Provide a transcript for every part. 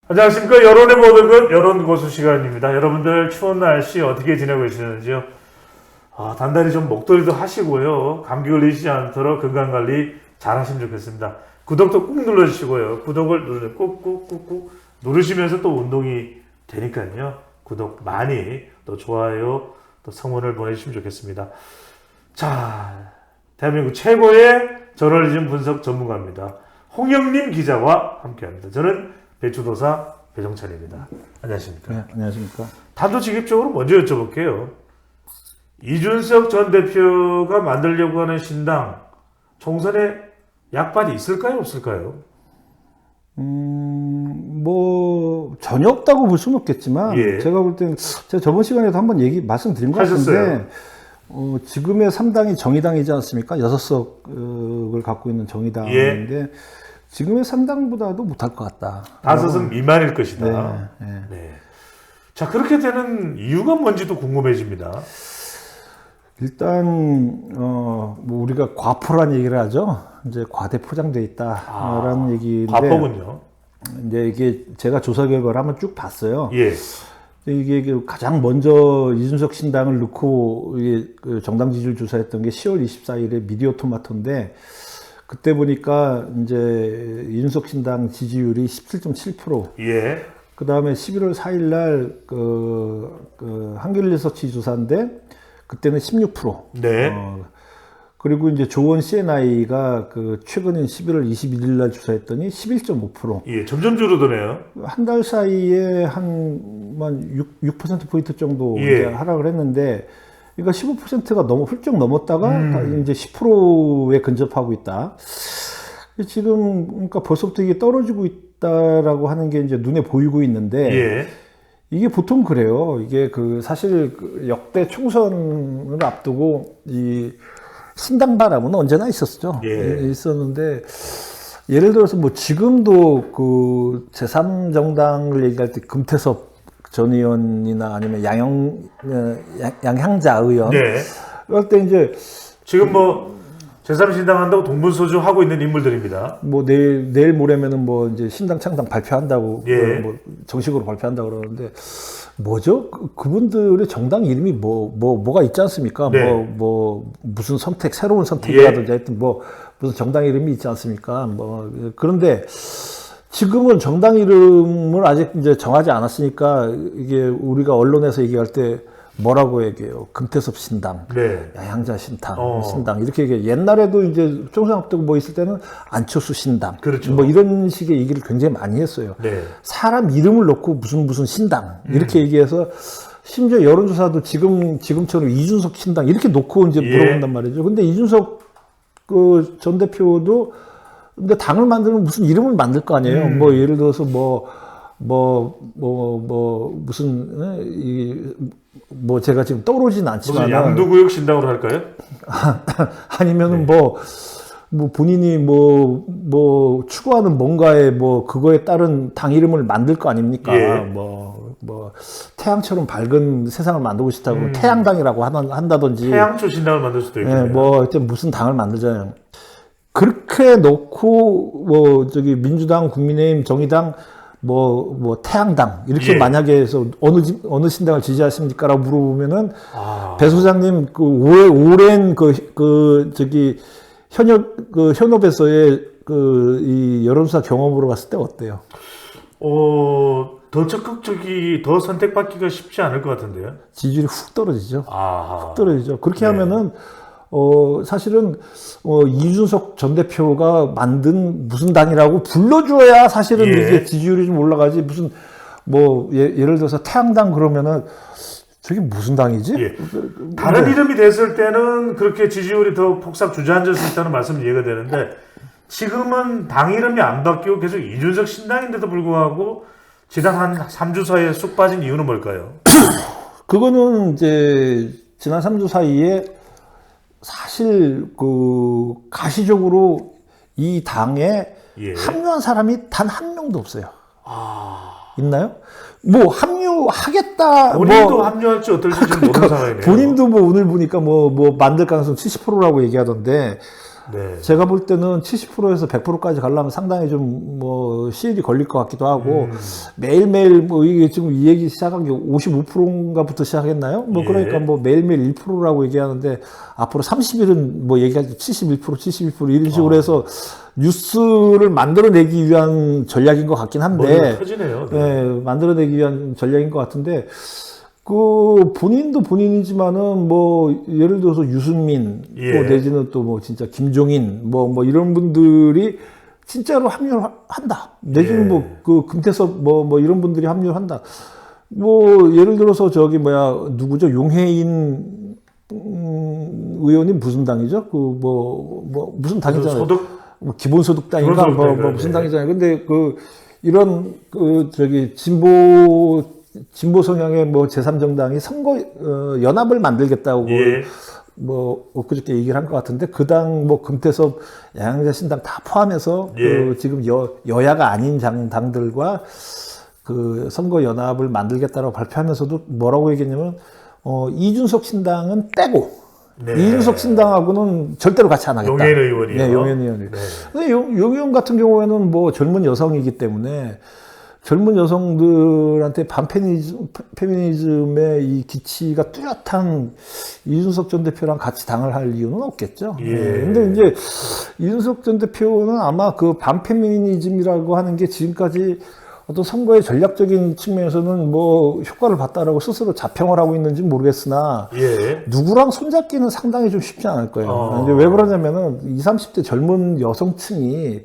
안녕하십니까. 여론의 모든 것 여론고수 시간입니다. 여러분들 추운 날씨 어떻게 지내고 계시는지요? 단단히 좀 목도리도 하시고요. 감기 걸리시지 않도록 건강관리 잘 하시면 좋겠습니다. 구독도 꾹 눌러주시고요. 구독을 꾹꾹꾹꾹 누르시면서 또 운동이 되니까요. 구독 많이, 또 좋아요, 또 성원을 보내주시면 좋겠습니다. 자, 대한민국 최고의 저널리즘 분석 전문가입니다. 홍영림 기자와 함께합니다. 저는 배추도사 배종찬입니다. 안녕하십니까? 네, 안녕하십니까? 단도직입적으로 먼저 여쭤볼게요. 이준석 전 대표가 만들려고 하는 신당 총선에 약발이 있을까요, 없을까요? 전혀 없다고 볼 수는 없겠지만, 예. 제가 볼 때는, 제가 저번 시간에도 한번 말씀드린 것 같은데, 지금의 3당이 정의당이지 않습니까? 6석을 갖고 있는 정의당인데, 예. 지금의 3당보다도 못할 것 같다. 5석 미만일 것이다. 네, 네. 네. 자, 그렇게 되는 이유가 뭔지도 궁금해집니다. 일단, 우리가 과포란 얘기를 하죠. 이제 과대 포장돼 있다라는 얘기인데. 과포군요. 이제 이게 제가 조사 결과를 한번 쭉 봤어요. 예. 이게 가장 먼저 이준석 신당을 넣고 이게 그 정당 지지율 조사했던 게 10월 24일에 미디어 토마토인데, 그때 보니까 이제 이준석 신당 지지율이 17.7%. 예. 그 다음에 11월 4일 날 한겨레 리서치 조사인데, 그때는 16%. 네. 그리고 이제 조원 CNI가 최근인 11월 21일 날 조사했더니 11.5%. 예, 점점 줄어드네요. 한 달 사이에 한 6%포인트 정도 예. 이제 하락을 했는데, 그러니까 15%가 훌쩍 넘었다가 이제 10%에 근접하고 있다. 지금, 그러니까 벌써부터 이게 떨어지고 있다라고 하는 게 이제 눈에 보이고 있는데, 예. 이게 보통 그래요. 이게 사실 역대 총선을 앞두고 이 신당 바람은 언제나 있었죠. 예. 있었는데, 예를 들어서 지금도 제3정당을 얘기할 때 금태섭 전 의원이나 아니면 양향자 의원. 네. 그럴 때 이제 지금 제3신당 한다고 동분서주 하고 있는 인물들입니다. 내일 모레면은 이제 신당 창당 발표한다고, 예. 정식으로 발표한다고 그러는데, 뭐죠? 그분들의 정당 이름이 뭐가 있지 않습니까? 네. 무슨 새로운 선택이라든지 예. 하여튼 무슨 정당 이름이 있지 않습니까? 그런데 지금은 정당 이름을 아직 이제 정하지 않았으니까, 이게 우리가 언론에서 얘기할 때 뭐라고 얘기해요? 금태섭 신당, 네. 양향자 신당 이렇게 얘기해요. 옛날에도 이제 총선 앞두고 있을 때는 안철수 신당, 그렇죠. 이런 식의 얘기를 굉장히 많이 했어요. 네. 사람 이름을 놓고 무슨 신당 이렇게 얘기해서, 심지어 여론조사도 지금처럼 이준석 신당 이렇게 놓고 이제 물어본단 말이죠. 근데 이준석 전 대표도 근데 당을 만들면 무슨 이름을 만들 거 아니에요. 예를 들어서 제가 지금 떠오르진 않지만. 무슨 양두구역 신당으로 할까요? 아니면은 본인이 추구하는 뭔가에 그거에 따른 당 이름을 만들 거 아닙니까? 예. 태양처럼 밝은 세상을 만들고 싶다고 태양당이라고 한다든지. 태양초 신당을 만들 수도 있겠네요. 하여튼 무슨 당을 만들잖아요. 그렇게 놓고, 민주당, 국민의힘, 정의당, 태양당, 이렇게 만약에 해서 어느 신당을 지지하십니까? 라고 물어보면은, 배 소장님, 오랜 현업에서의 이 여론조사 경험으로 봤을 때 어때요? 더 적극적이, 더 선택받기가 쉽지 않을 것 같은데요? 지지율이 훅 떨어지죠. 훅 떨어지죠. 그렇게 네. 하면은, 사실은, 이준석 전 대표가 만든 무슨 당이라고 불러줘야 사실은 예. 이게 지지율이 좀 올라가지, 무슨, 예를 들어서 태양당 그러면은, 저게 무슨 당이지? 예. 다른 이름이 됐을 때는 그렇게 지지율이 더 폭삭 주저앉을 수 있다는 말씀이 이해가 되는데, 지금은 당 이름이 안 바뀌고 계속 이준석 신당인데도 불구하고 지난 한 3주 사이에 쑥 빠진 이유는 뭘까요? 그거는 이제 지난 3주 사이에 사실 가시적으로 이 당에 예. 합류한 사람이 단 한 명도 없어요. 있나요? 합류하겠다. 본인도 합류할지 어떨지 지금 모르는 상황이네요. 본인도 오늘 보니까 만들 가능성 70%라고 얘기하던데, 네. 제가 볼 때는 70%에서 100%까지 가려면 상당히 좀 뭐 시일이 걸릴 것 같기도 하고 매일매일 뭐 이게 지금 이 얘기 시작한 게 55%인가부터 시작했나요? 뭐 예. 그러니까 뭐 매일매일 1%라고 얘기하는데 앞으로 30일은 뭐 얘기하지 71% 이런 식으로 해서 뉴스를 만들어내기 위한 전략인 것 같긴 한데 머리가 터지네요. 네, 만들어내기 위한 전략인 것 같은데 그 본인도 본인이지만은 뭐 예를 들어서 유승민 예. 또 내지는 또 뭐 진짜 김종인 뭐 이런 분들이 진짜로 합류한다. 내지는 예. 뭐 그 금태섭 뭐 이런 분들이 합류한다. 뭐 예를 들어서 저기 뭐야 누구죠? 용해인 의원이 무슨 당이죠? 그 뭐 무슨 당이잖아요. 소득 뭐 기본소득당인가 기본소득당인가요? 뭐 무슨 네. 당이잖아요. 근데 그 이런 그 저기 진보 성향의 뭐 제3정당이 선거 연합을 만들겠다고 예. 뭐 엊그저께 얘기를 한 것 같은데 그 당 뭐 금태섭 양양자 신당 다 포함해서 예. 그 지금 여야가 아닌 당들과 그 선거 연합을 만들겠다고 발표하면서도 뭐라고 얘기했냐면 이준석 신당은 빼고 네. 이준석 신당하고는 절대로 같이 안 하겠다. 용해인 의원이요. 네, 용해인 의원이. 네. 근데 용 의원 같은 경우에는 뭐 젊은 여성이기 때문에 젊은 여성들한테 반페미니즘의 이 기치가 뚜렷한 이준석 전 대표랑 같이 당을 할 이유는 없겠죠. 예. 네. 근데 이제 이준석 전 대표는 아마 그 반페미니즘이라고 하는 게 지금까지 어떤 선거의 전략적인 측면에서는 뭐 효과를 봤다라고 스스로 자평을 하고 있는지 모르겠으나 예. 누구랑 손잡기는 상당히 좀 쉽지 않을 거예요. 근데 왜 그러냐면은 20, 30대 젊은 여성층이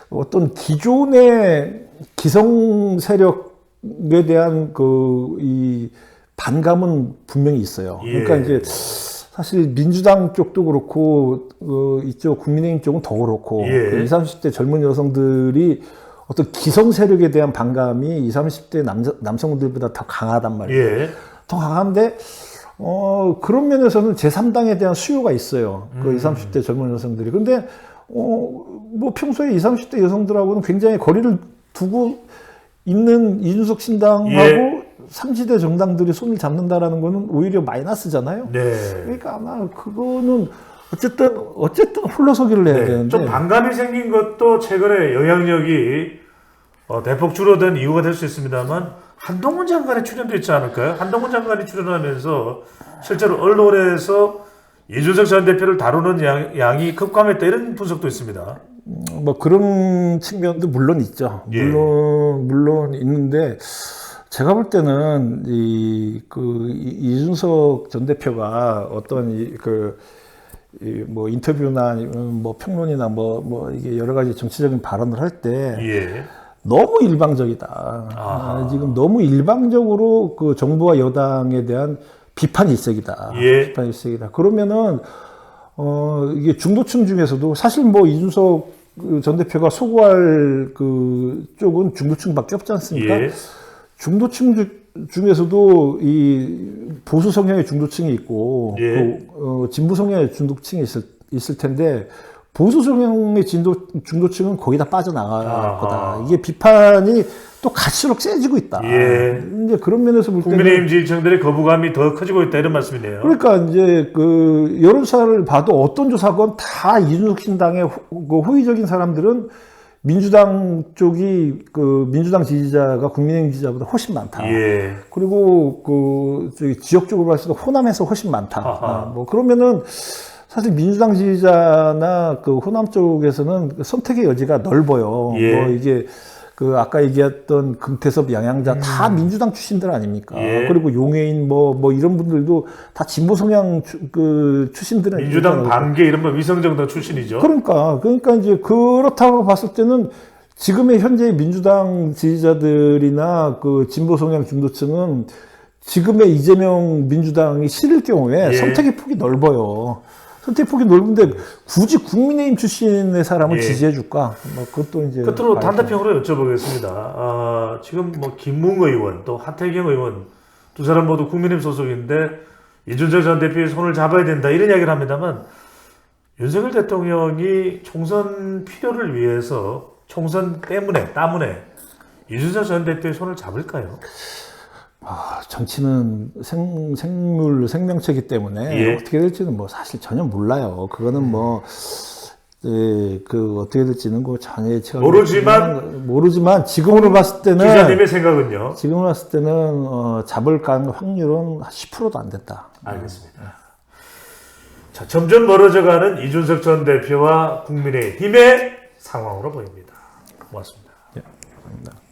어떤 기존의 기성 세력에 대한 이 반감은 분명히 있어요. 예. 그러니까 이제 사실 민주당 쪽도 그렇고 이쪽 국민의힘 쪽은 더 그렇고 예. 그 20, 30대 젊은 여성들이 어떤 기성 세력에 대한 반감이 20, 30대 남성들보다 더 강하단 말이에요. 예. 더 강한데 그런 면에서는 제3당에 대한 수요가 있어요. 그 20, 30대 젊은 여성들이. 근데 뭐 평소에 20, 30대 여성들하고는 굉장히 거리를 두고 있는 이준석 신당하고 예. 삼지대 정당들이 손을 잡는다라는 거는 오히려 마이너스잖아요. 네. 그러니까 아마 그거는 어쨌든 홀로서기를 해야 네. 되는데 좀 반감이 생긴 것도 최근에 영향력이 대폭 줄어든 이유가 될 수 있습니다만 한동훈 장관의 출연도 있지 않을까요? 한동훈 장관이 출연하면서 실제로 언론에서 이준석 전 대표를 다루는 양이 급감했다 이런 분석도 있습니다. 뭐 그런 측면도 물론 있죠. 예. 물론 있는데 제가 볼 때는 이준석 전 대표가 어떤 뭐 인터뷰나 아니면 뭐 평론이나 뭐 이게 여러 가지 정치적인 발언을 할 때 예. 너무 일방적이다. 아하. 지금 너무 일방적으로 그 정부와 여당에 대한 비판 일색이다. 예. 비판 일색이다. 그러면은 이게 중도층 중에서도 사실 뭐 이준석 전 대표가 소구할 그 쪽은 중도층밖에 없지 않습니까? 예. 중도층 중에서도 이 보수 성향의 중도층이 있고 예. 진보 성향의 중도층이 있을 텐데 보수 성향의 중도층은 거의 다 빠져나갈 아하. 거다. 이게 비판이 또 갈수록 세지고 있다. 예. 이제 그런 면에서 볼 때는 국민의힘 지지층들의 거부감이 더 커지고 있다 이런 말씀이네요. 그러니까 이제 그 여론조사를 봐도 어떤 조사건 다 이준석 신당의 호의적인 사람들은 민주당 쪽이 그 민주당 지지자가 국민의힘 지지자보다 훨씬 많다. 예. 그리고 그 저기 지역적으로 봤을 때 호남에서 훨씬 많다. 아하. 뭐 그러면은 사실 민주당 지지자나 그 호남 쪽에서는 선택의 여지가 넓어요. 예. 뭐 이게 그 아까 얘기했던 금태섭 양양자 다 민주당 출신들 아닙니까? 예. 그리고 용해인 뭐 이런 분들도 다 진보 성향 출신들은 민주당 있잖아요. 반개 이런 거 위성정당 출신이죠. 그러니까 이제 그렇다고 봤을 때는 지금의 현재 민주당 지지자들이나 그 진보 성향 중도층은 지금의 이재명 민주당이 싫을 경우에 예. 선택의 폭이 넓어요. 선택의 폭이 넓은데 굳이 국민의힘 출신의 사람을 예. 지지해줄까? 뭐 그것도 이제 끝으로 봐야죠. 단답형으로 여쭤보겠습니다. 지금 뭐 김웅 의원 또 하태경 의원 두 사람 모두 국민의힘 소속인데 이준석 전 대표의 손을 잡아야 된다 이런 이야기를 합니다만 윤석열 대통령이 총선 필요를 위해서 총선 때문에 이준석 전 대표의 손을 잡을까요? 정치는 생명체이기 때문에 예. 어떻게 될지는 뭐 사실 전혀 몰라요. 그거는 뭐 그 어떻게 될지는 그 전혀 예측 모르지만 지금으로 봤을 때는 기자님의 생각은요? 지금으로 봤을 때는 잡을 확률은 10%도 안 된다. 알겠습니다. 자, 점점 멀어져가는 이준석 전 대표와 국민의힘의 상황으로 보입니다. 고맙습니다. 네, 감사합니다.